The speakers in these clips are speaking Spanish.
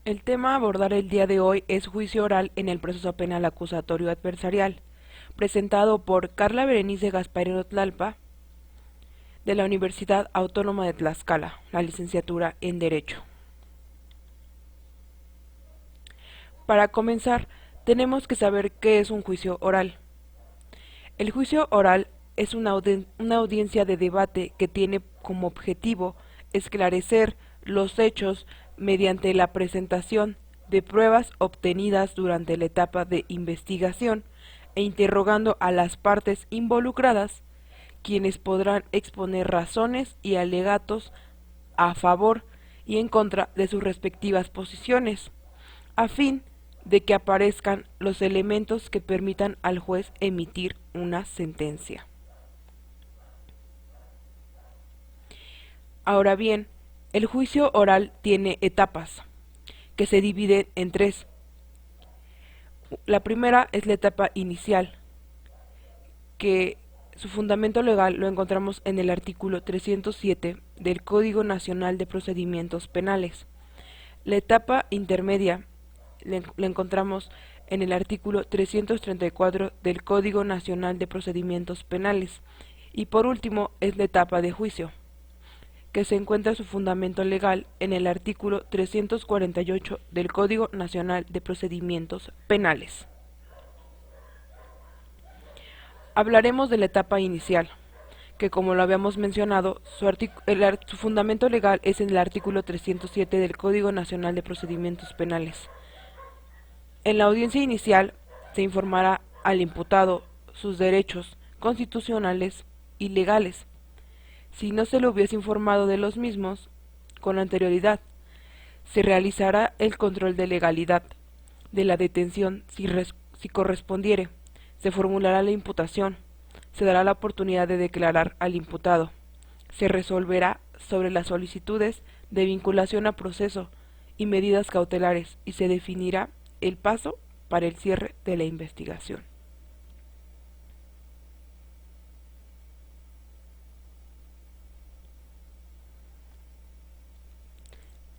El tema a abordar el día de hoy es juicio oral en el proceso penal acusatorio adversarial, presentado por Carla Berenice Gasparino Tlalpa, de la Universidad Autónoma de Tlaxcala, la licenciatura en Derecho. Para comenzar, tenemos que saber qué es un juicio oral. El juicio oral es una audiencia de debate que tiene como objetivo esclarecer los hechos mediante la presentación de pruebas obtenidas durante la etapa de investigación e interrogando a las partes involucradas, quienes podrán exponer razones y alegatos a favor y en contra de sus respectivas posiciones, a fin de que aparezcan los elementos que permitan al juez emitir una sentencia. Ahora bien, el juicio oral tiene etapas, que se dividen en tres. La primera es la etapa inicial, que su fundamento legal lo encontramos en el artículo 307 del Código Nacional de Procedimientos Penales. La etapa intermedia la encontramos en el artículo 334 del Código Nacional de Procedimientos Penales. Y por último es la etapa de juicio, que se encuentra su fundamento legal en el artículo 348 del Código Nacional de Procedimientos Penales. Hablaremos de la etapa inicial, que como lo habíamos mencionado, su fundamento legal es en el artículo 307 del Código Nacional de Procedimientos Penales. En la audiencia inicial se informará al imputado sus derechos constitucionales y legales, si no se le hubiese informado de los mismos con anterioridad. Se realizará el control de legalidad de la detención si correspondiere, se formulará la imputación, se dará la oportunidad de declarar al imputado, se resolverá sobre las solicitudes de vinculación a proceso y medidas cautelares y se definirá el paso para el cierre de la investigación.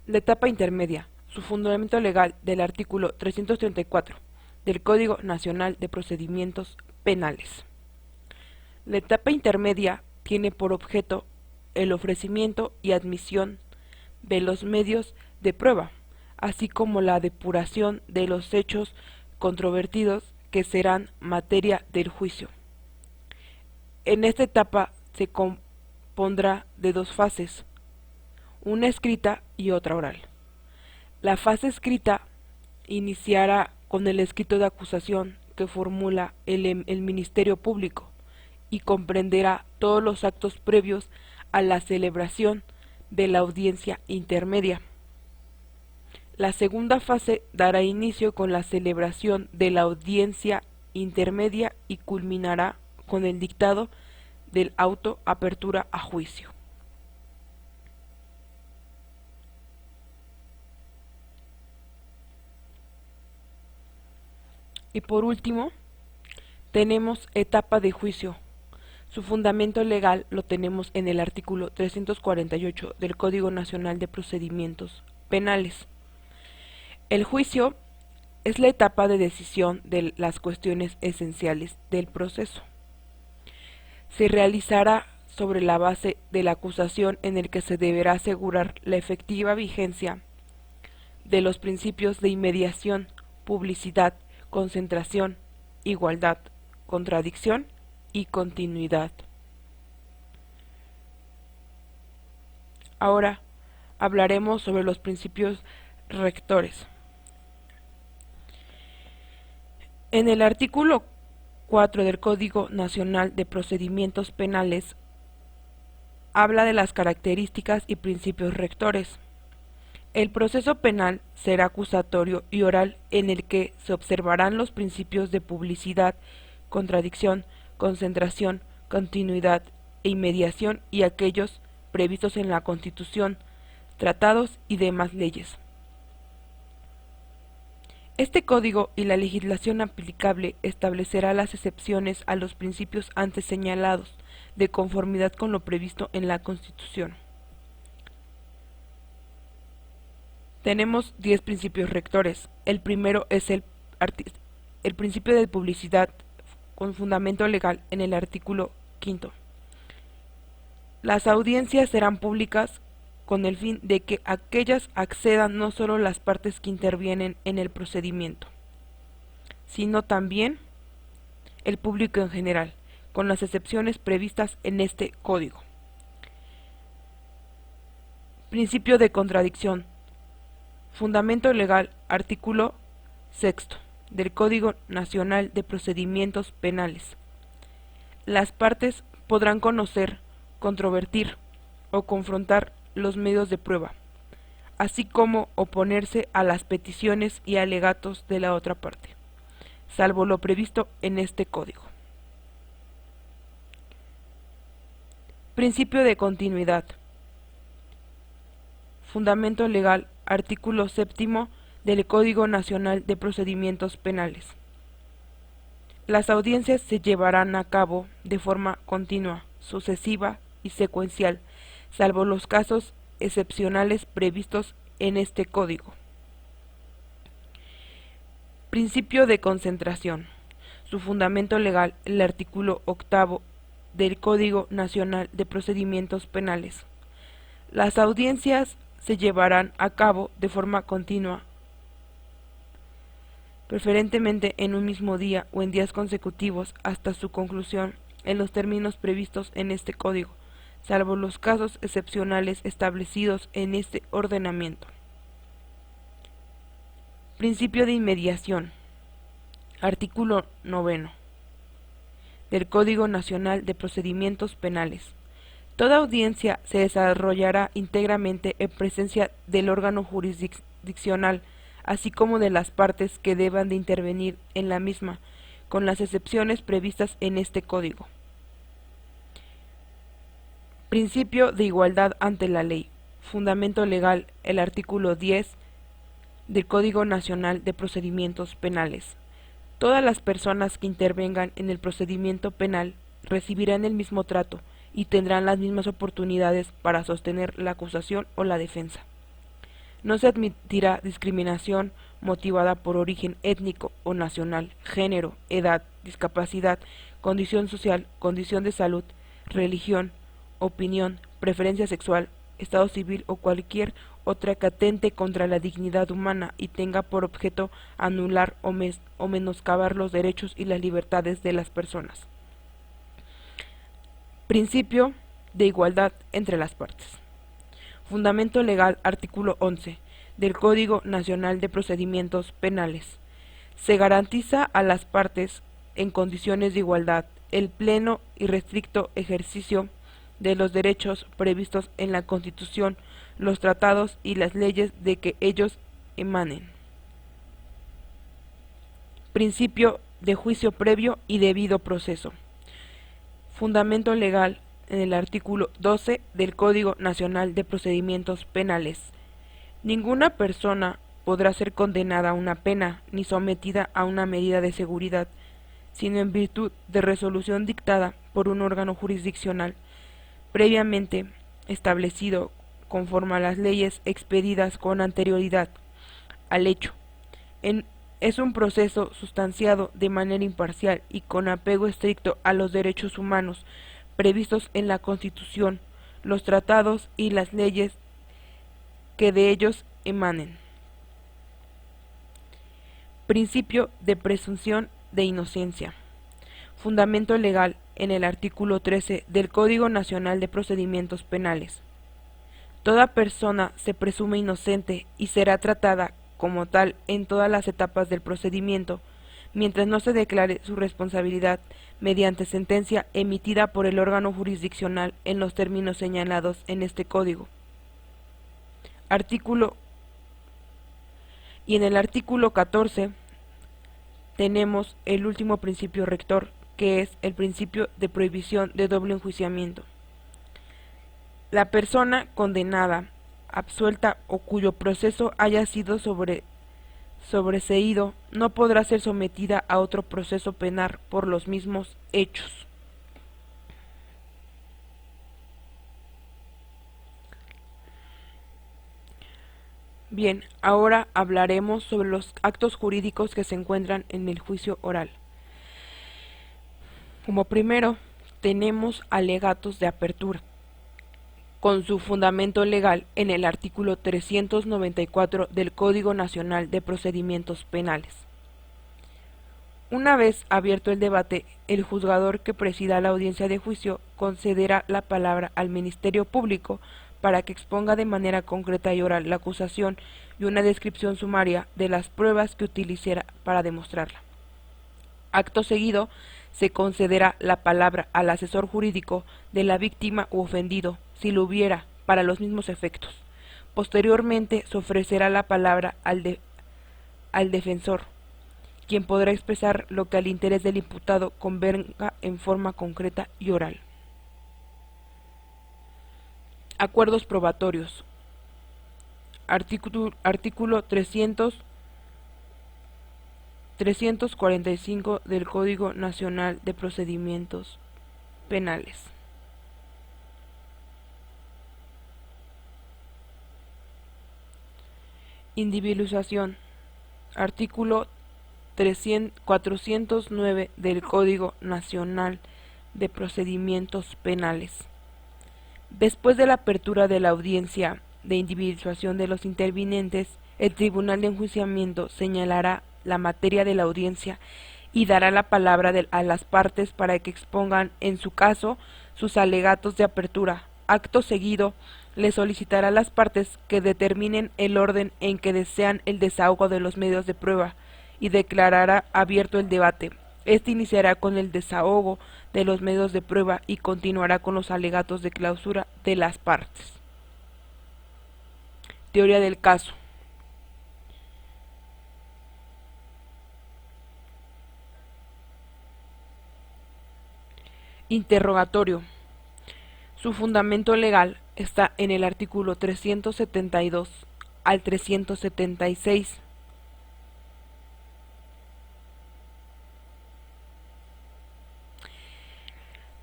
La etapa intermedia, su fundamento legal del artículo 334 del Código Nacional de Procedimientos Penales. La etapa intermedia tiene por objeto el ofrecimiento y admisión de los medios de prueba, así como la depuración de los hechos controvertidos que serán materia del juicio. En esta etapa se compondrá de dos fases, una escrita y otra oral. La fase escrita iniciará con el escrito de acusación que formula el Ministerio Público y comprenderá todos los actos previos a la celebración de la audiencia intermedia. La segunda fase dará inicio con la celebración de la audiencia intermedia y culminará con el dictado del auto apertura a juicio. Y por último, tenemos etapa de juicio. Su fundamento legal lo tenemos en el artículo 348 del Código Nacional de Procedimientos Penales. El juicio es la etapa de decisión de las cuestiones esenciales del proceso. Se realizará sobre la base de la acusación en el que se deberá asegurar la efectiva vigencia de los principios de inmediación, publicidad, concentración, igualdad, contradicción y continuidad. Ahora hablaremos sobre los principios rectores. En el artículo 4 del Código Nacional de Procedimientos Penales habla de las características y principios rectores. El proceso penal será acusatorio y oral en el que se observarán los principios de publicidad, contradicción, concentración, continuidad e inmediación y aquellos previstos en la Constitución, tratados y demás leyes. Este código y la legislación aplicable establecerá las excepciones a los principios antes señalados, de conformidad con lo previsto en la Constitución. Tenemos 10 principios rectores. El primero es el principio de publicidad con fundamento legal en el artículo 5. Las audiencias serán públicas con el fin de que aquellas accedan no solo las partes que intervienen en el procedimiento, sino también el público en general, con las excepciones previstas en este código. Principio de contradicción. Fundamento legal, artículo 6 del Código Nacional de Procedimientos Penales. Las partes podrán conocer, controvertir o confrontar los medios de prueba, así como oponerse a las peticiones y alegatos de la otra parte, salvo lo previsto en este código. Principio de continuidad. Fundamento legal, artículo 7 del Código Nacional de Procedimientos Penales. Las audiencias se llevarán a cabo de forma continua, sucesiva y secuencial, salvo los casos excepcionales previstos en este código. Principio de concentración. Su fundamento legal, el artículo 8 del Código Nacional de Procedimientos Penales. Las audiencias se llevarán a cabo de forma continua, preferentemente en un mismo día o en días consecutivos hasta su conclusión en los términos previstos en este código, salvo los casos excepcionales establecidos en este ordenamiento. Principio de inmediación. Artículo 9 del Código Nacional de Procedimientos Penales. Toda audiencia se desarrollará íntegramente en presencia del órgano jurisdiccional, así como de las partes que deban de intervenir en la misma, con las excepciones previstas en este código. Principio de igualdad ante la ley. Fundamento legal, el artículo 10 del Código Nacional de Procedimientos Penales. Todas las personas que intervengan en el procedimiento penal recibirán el mismo trato y tendrán las mismas oportunidades para sostener la acusación o la defensa. No se admitirá discriminación motivada por origen étnico o nacional, género, edad, discapacidad, condición social, condición de salud, religión, opinión, preferencia sexual, estado civil o cualquier otra que atente contra la dignidad humana y tenga por objeto anular o menoscabar los derechos y las libertades de las personas. Principio de igualdad entre las partes. Fundamento legal, artículo 11 del Código Nacional de Procedimientos Penales. Se garantiza a las partes, en condiciones de igualdad, el pleno y restricto ejercicio de los derechos previstos en la Constitución, los tratados y las leyes de que ellos emanen. Principio de juicio previo y debido proceso. Fundamento legal en el artículo 12 del Código Nacional de Procedimientos Penales. Ninguna persona podrá ser condenada a una pena ni sometida a una medida de seguridad, sino en virtud de resolución dictada por un órgano jurisdiccional previamente establecido conforme a las leyes expedidas con anterioridad al hecho. Es un proceso sustanciado de manera imparcial y con apego estricto a los derechos humanos previstos en la Constitución, los tratados y las leyes que de ellos emanen. Principio de presunción de inocencia. Fundamento legal en el artículo 13 del Código Nacional de Procedimientos Penales. Toda persona se presume inocente y será tratada como tal en todas las etapas del procedimiento, mientras no se declare su responsabilidad mediante sentencia emitida por el órgano jurisdiccional en los términos señalados en este código. Y en el artículo 14 tenemos el último principio rector, que es el principio de prohibición de doble enjuiciamiento. La persona condenada, absuelta o cuyo proceso haya sido sobreseído no podrá ser sometida a otro proceso penal por los mismos hechos. Bien, ahora hablaremos sobre los actos jurídicos que se encuentran en el juicio oral. Como primero, tenemos alegatos de apertura, con su fundamento legal en el artículo 394 del Código Nacional de Procedimientos Penales. Una vez abierto el debate, el juzgador que presida la audiencia de juicio concederá la palabra al Ministerio Público para que exponga de manera concreta y oral la acusación y una descripción sumaria de las pruebas que utilizará para demostrarla. Acto seguido, se concederá la palabra al asesor jurídico de la víctima u ofendido, si lo hubiera, para los mismos efectos. Posteriormente, se ofrecerá la palabra al defensor, quien podrá expresar lo que al interés del imputado convenga en forma concreta y oral. Acuerdos probatorios. Artículo 345 del Código Nacional de Procedimientos Penales. Individualización. Artículo 409 del Código Nacional de Procedimientos Penales. Después de la apertura de la audiencia de individualización de los intervinientes, el Tribunal de Enjuiciamiento señalará la materia de la audiencia y dará la palabra a las partes para que expongan, en su caso, sus alegatos de apertura. Acto seguido, le solicitará a las partes que determinen el orden en que desean el desahogo de los medios de prueba y declarará abierto el debate. Este iniciará con el desahogo de los medios de prueba y continuará con los alegatos de clausura de las partes. Teoría del caso. Interrogatorio. Su fundamento legal está en el artículo 372 al 376.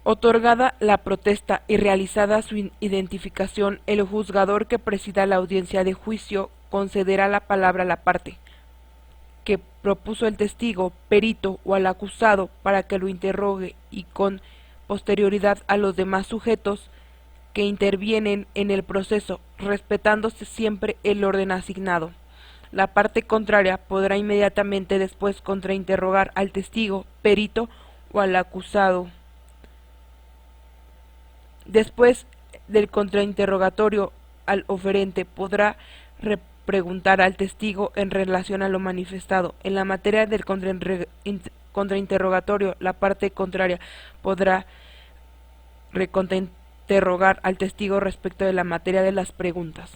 Otorgada la protesta y realizada su identificación, el juzgador que presida la audiencia de juicio concederá la palabra a la parte que propuso el testigo, perito o al acusado para que lo interrogue y con posterioridad a los demás sujetos que intervienen en el proceso, respetándose siempre el orden asignado. La parte contraria podrá inmediatamente después contrainterrogar al testigo, perito o al acusado. Después del contrainterrogatorio al oferente podrá preguntar al testigo en relación a lo manifestado. En la materia del contrainterrogatorio, la parte contraria podrá recontrainterrogar al testigo respecto de la materia de las preguntas.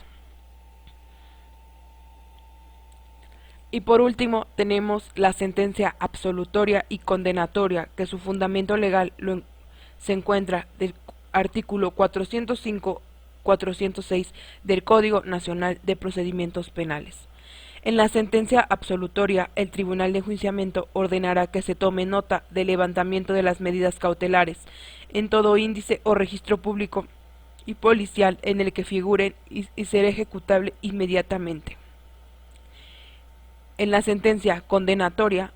Y por último tenemos la sentencia absolutoria y condenatoria, que su fundamento legal se encuentra del artículo 405-406 del Código Nacional de Procedimientos Penales. En la sentencia absolutoria, el Tribunal de Enjuiciamiento ordenará que se tome nota del levantamiento de las medidas cautelares en todo índice o registro público y policial en el que figuren y será ejecutable inmediatamente. En la sentencia condenatoria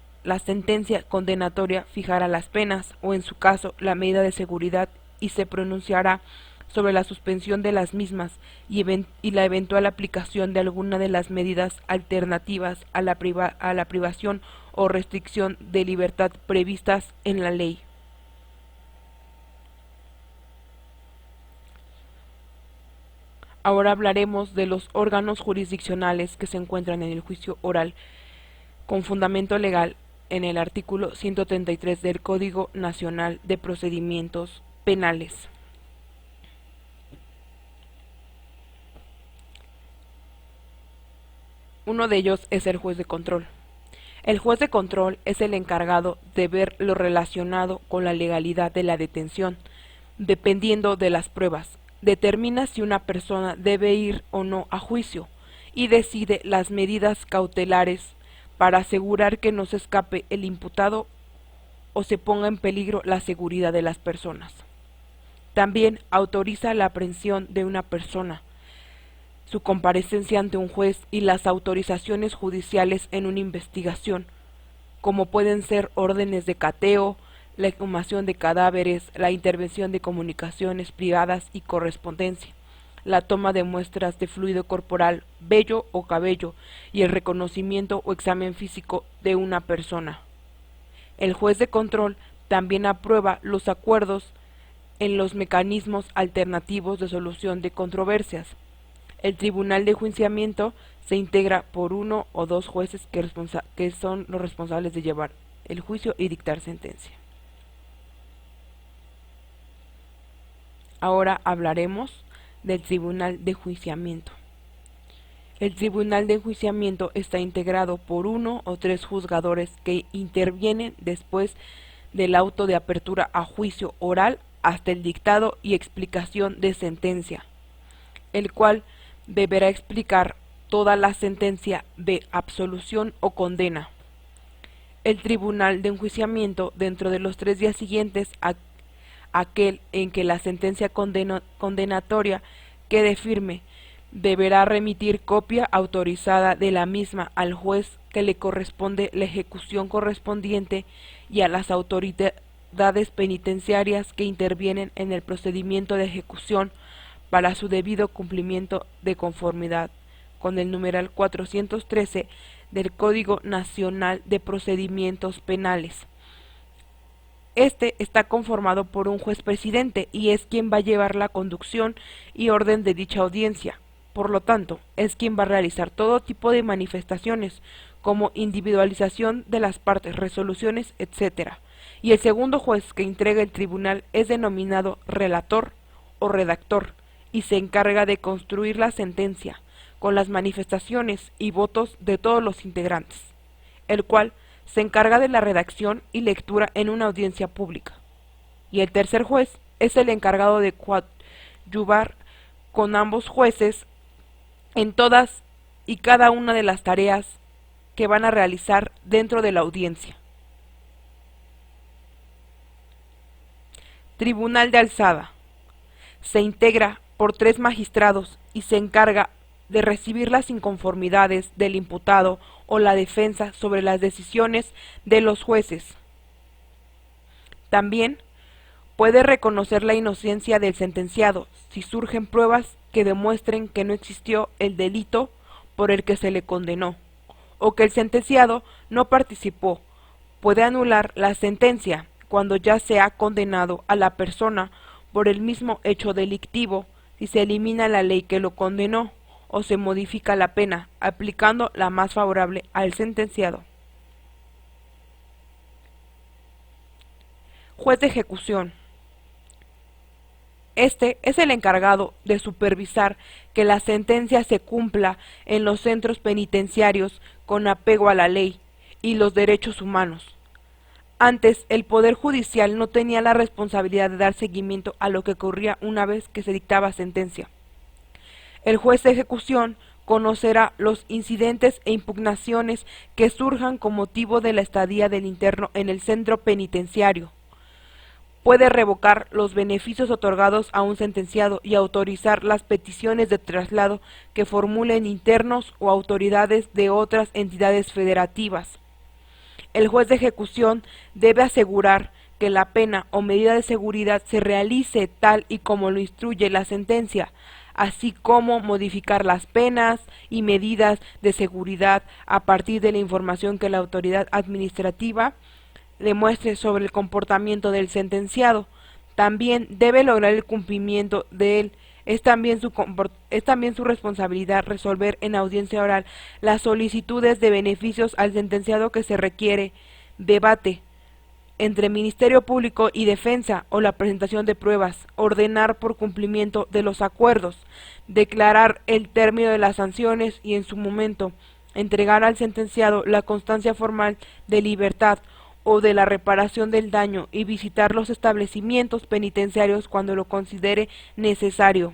fijará las penas o, en su caso, la medida de seguridad y se pronunciará sobre la suspensión de las mismas y la eventual aplicación de alguna de las medidas alternativas a la privación o restricción de libertad previstas en la ley. Ahora hablaremos de los órganos jurisdiccionales que se encuentran en el juicio oral con fundamento legal en el artículo 133 del Código Nacional de Procedimientos Penales. Uno de ellos es el juez de control. El juez de control es el encargado de ver lo relacionado con la legalidad de la detención, dependiendo de las pruebas. Determina si una persona debe ir o no a juicio y decide las medidas cautelares para asegurar que no se escape el imputado o se ponga en peligro la seguridad de las personas. También autoriza la aprehensión de una persona, su comparecencia ante un juez y las autorizaciones judiciales en una investigación, como pueden ser órdenes de cateo, la exhumación de cadáveres, la intervención de comunicaciones privadas y correspondencia, la toma de muestras de fluido corporal, vello o cabello, y el reconocimiento o examen físico de una persona. El juez de control también aprueba los acuerdos en los mecanismos alternativos de solución de controversias. El tribunal de enjuiciamiento se integra por uno o dos jueces que son los responsables de llevar el juicio y dictar sentencia. Ahora hablaremos del tribunal de enjuiciamiento. El tribunal de enjuiciamiento está integrado por uno o tres juzgadores que intervienen después del auto de apertura a juicio oral hasta el dictado y explicación de sentencia, el cual deberá explicar toda la sentencia de absolución o condena. El tribunal de enjuiciamiento, dentro de los 3 días siguientes a aquel en que la sentencia condenatoria quede firme, deberá remitir copia autorizada de la misma al juez que le corresponde la ejecución correspondiente y a las autoridades penitenciarias que intervienen en el procedimiento de ejecución para su debido cumplimiento de conformidad con el numeral 413 del Código Nacional de Procedimientos Penales. Este está conformado por un juez presidente y es quien va a llevar la conducción y orden de dicha audiencia. Por lo tanto, es quien va a realizar todo tipo de manifestaciones, como individualización de las partes, resoluciones, etc. Y el segundo juez que integra el tribunal es denominado relator o redactor y se encarga de construir la sentencia con las manifestaciones y votos de todos los integrantes, el cual se encarga de la redacción y lectura en una audiencia pública. Y el tercer juez es el encargado de coadyuvar con ambos jueces en todas y cada una de las tareas que van a realizar dentro de la audiencia. Tribunal de Alzada. Se integra por 3 magistrados y se encarga de recibir las inconformidades del imputado o la defensa sobre las decisiones de los jueces. También puede reconocer la inocencia del sentenciado si surgen pruebas que demuestren que no existió el delito por el que se le condenó, o que el sentenciado no participó. Puede anular la sentencia cuando ya se ha condenado a la persona por el mismo hecho delictivo si se elimina la ley que lo condenó o se modifica la pena, aplicando la más favorable al sentenciado. Juez de ejecución. Este es el encargado de supervisar que la sentencia se cumpla en los centros penitenciarios con apego a la ley y los derechos humanos. Antes, el Poder Judicial no tenía la responsabilidad de dar seguimiento a lo que ocurría una vez que se dictaba sentencia. El juez de ejecución conocerá los incidentes e impugnaciones que surjan con motivo de la estadía del interno en el centro penitenciario. Puede revocar los beneficios otorgados a un sentenciado y autorizar las peticiones de traslado que formulen internos o autoridades de otras entidades federativas. El juez de ejecución debe asegurar que la pena o medida de seguridad se realice tal y como lo instruye la sentencia, así como modificar las penas y medidas de seguridad a partir de la información que la autoridad administrativa le muestre sobre el comportamiento del sentenciado. También debe lograr el cumplimiento de él. Es también su responsabilidad resolver en audiencia oral las solicitudes de beneficios al sentenciado que se requiere debate entre Ministerio Público y Defensa o la presentación de pruebas, ordenar por cumplimiento de los acuerdos, declarar el término de las sanciones y en su momento entregar al sentenciado la constancia formal de libertad o de la reparación del daño y visitar los establecimientos penitenciarios cuando lo considere necesario.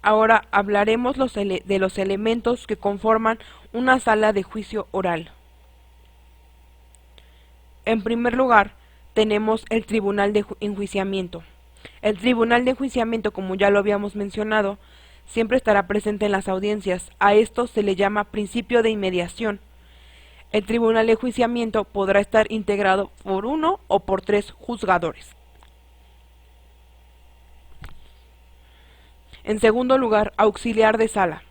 Ahora hablaremos de los elementos que conforman una sala de juicio oral. En primer lugar, tenemos el Tribunal de Enjuiciamiento. El Tribunal de Enjuiciamiento, como ya lo habíamos mencionado, siempre estará presente en las audiencias. A esto se le llama principio de inmediación. El Tribunal de Enjuiciamiento podrá estar integrado por 1 o por 3 juzgadores. En segundo lugar, auxiliar de sala.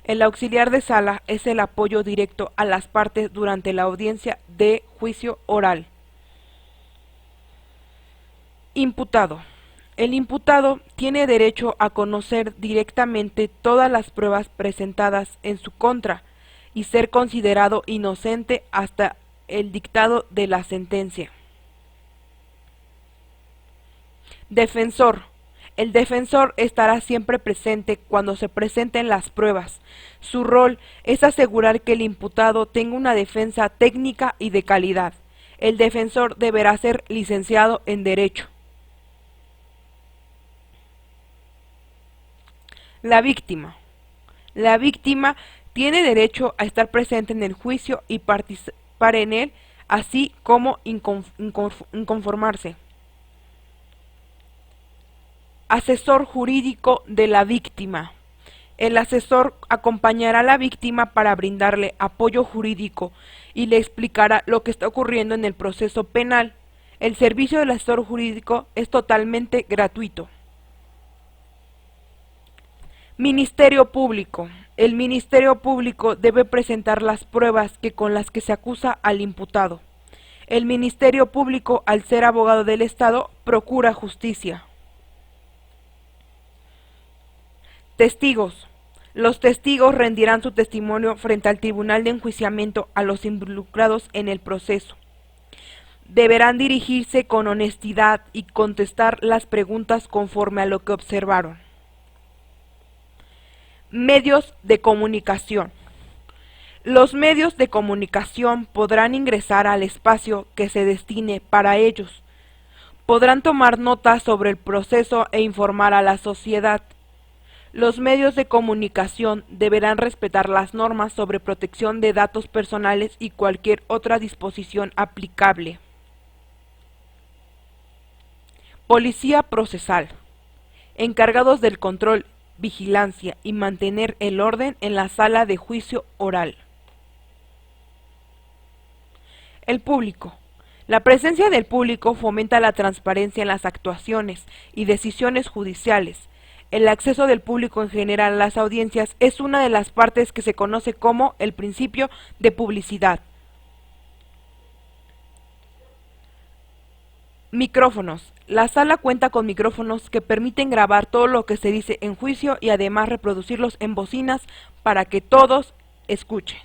El auxiliar de sala es el apoyo directo a las partes durante la audiencia de juicio oral. Imputado. El imputado tiene derecho a conocer directamente todas las pruebas presentadas en su contra y ser considerado inocente hasta el dictado de la sentencia. Defensor. El defensor estará siempre presente cuando se presenten las pruebas. Su rol es asegurar que el imputado tenga una defensa técnica y de calidad. El defensor deberá ser licenciado en Derecho. La víctima. La víctima tiene derecho a estar presente en el juicio y participar en él, así como inconformarse. Asesor jurídico de la víctima. El asesor acompañará a la víctima para brindarle apoyo jurídico y le explicará lo que está ocurriendo en el proceso penal. El servicio del asesor jurídico es totalmente gratuito. Ministerio Público. El Ministerio Público debe presentar las pruebas con las que se acusa al imputado. El Ministerio Público, al ser abogado del Estado, procura justicia. Testigos. Los testigos rendirán su testimonio frente al Tribunal de Enjuiciamiento a los involucrados en el proceso. Deberán dirigirse con honestidad y contestar las preguntas conforme a lo que observaron. Medios de comunicación. Los medios de comunicación podrán ingresar al espacio que se destine para ellos. Podrán tomar notas sobre el proceso e informar a la sociedad. Los medios de comunicación deberán respetar las normas sobre protección de datos personales y cualquier otra disposición aplicable. Policía procesal. Encargados del control, vigilancia y mantener el orden en la sala de juicio oral. El público. La presencia del público fomenta la transparencia en las actuaciones y decisiones judiciales. El acceso del público en general a las audiencias es una de las partes que se conoce como el principio de publicidad. Micrófonos. La sala cuenta con micrófonos que permiten grabar todo lo que se dice en juicio y además reproducirlos en bocinas para que todos escuchen.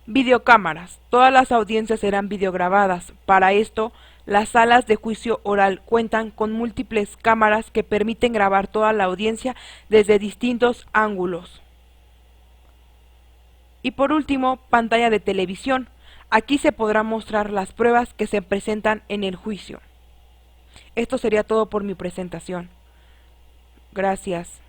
Videocámaras. Todas las audiencias serán videograbadas. Para esto, las salas de juicio oral cuentan con múltiples cámaras que permiten grabar toda la audiencia desde distintos ángulos. Y por último, pantalla de televisión. Aquí se podrá mostrar las pruebas que se presentan en el juicio. Esto sería todo por mi presentación. Gracias.